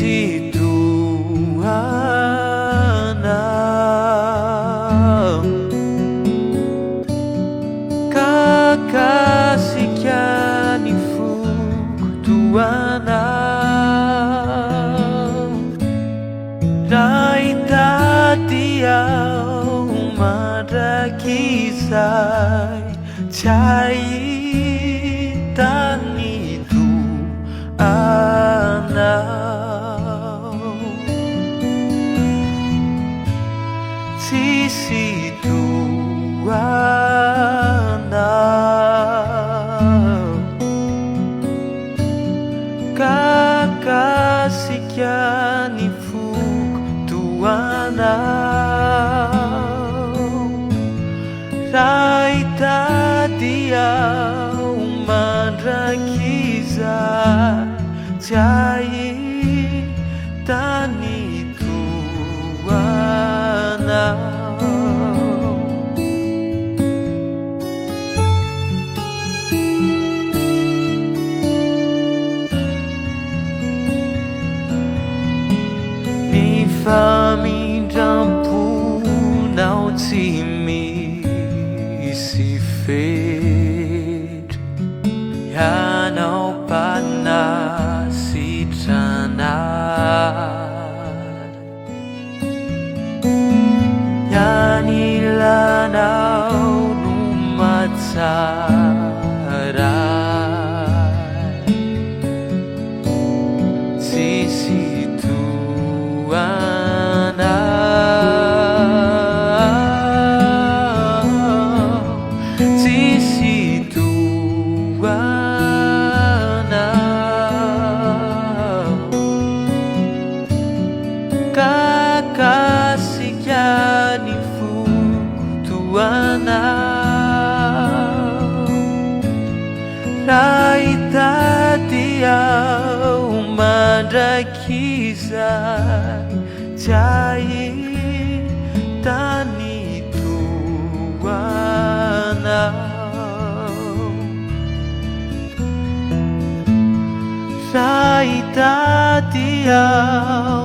situ anak kakasih kianifu tuana raita tiao mada kisai cai tan itu anak di situ anak kakasih kianifu tuana raita dia madrakiza cai tani tuana ni famiglia punau timi si fed yanau pana si tranar yanilanau numatsarai si situ kakasih kianifu tuana raita tiao madakiza cai tani tuana raita tiao